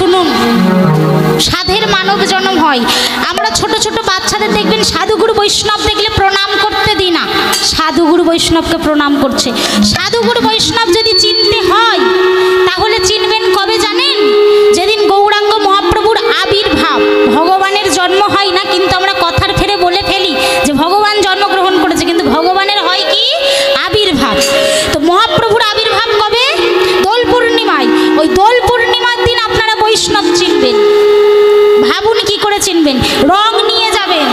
শুনুন, সাধের মানব জন্ম হয়। আমরা ছোট ছোট বাচ্চাদের দেখবেন সাধুগুরু বৈষ্ণব দেখলে প্রণাম করতে দিই না, সাধুগুরু বৈষ্ণবকে প্রণাম করছে। সাধুগুরু বৈষ্ণব যদি চিনতে হয় তাহলে চিনবেন কবে জানেন? যেদিন গৌরাঙ্গ মহাপ্রভুর আবির্ভাব। ভগবানের জন্ম হয় না, কিন্তু আমরা কথার ফেরে বলে ফেলি যে ভগবান জন্মগ্রহণ করেছে, কিন্তু ভগবানের হয় কি? আবির্ভাব। তো মহাপ্রভুর আবির্ভাব কবে? দোল পূর্ণিমায়। ওই দোল পূর্ণিমার দিন আপনারা বৈষ্ণব চিনবেন। ভাবুন কি করে চিনবেন? রং নিয়ে যাবেন,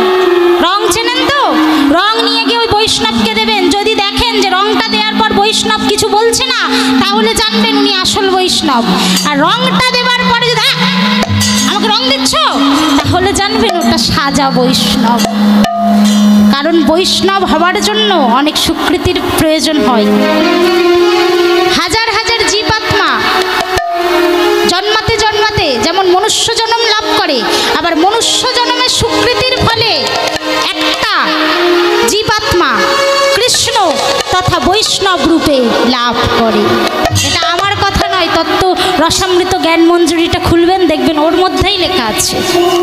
রং চেনেন তো? রং নিয়ে গিয়ে ওই বৈষ্ণবকে দেবেন। যদি দেখেন যে রংটা দেওয়ার পর বৈষ্ণব কিছু বলছে না, তাহলে জানবেন উনি আসল বৈষ্ণব। আর রংটা দেওয়ার পরে যদি আমাকে রং দিচ্ছ, তাহলে জানবেন ওটা সাজা বৈষ্ণব। কারণ বৈষ্ণব হওয়ার জন্য অনেক স্বীকৃতির প্রয়োজন হয়। হাজার হাজার জীবাত্মা জন্মাতে জন্মাতে যেমন মনুষ্য জন্ম লাভ করে, আবার মনুষ্য জন্মের স্বীকৃতির ফলে একটা জীবাত্মা কৃষ্ণ তথা বৈষ্ণব রূপে লাভ করে। এটা আমার কথা নয়, তত্ত্ব রসামৃত জ্ঞান মঞ্জুরিটা খুলবেন, দেখবেন ওর মধ্যেই লেখা আছে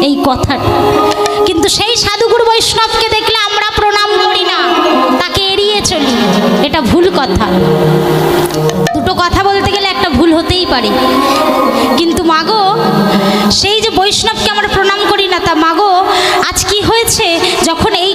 এই কথাটা। কিন্তু সেই সাধুগুরু বৈষ্ণবকে দেখলে আমরা প্রণাম করি না, তাকে এড়িয়ে চলি। এটা ভুল কথা। দুটো কথা বলতে গেলে একটা ভুল হতেই পারে। কিন্তু মাগো, সেই যে বৈষ্ণবকে আমরা প্রণাম করি না, তা মাগো আজ কি হয়েছে, যখন এই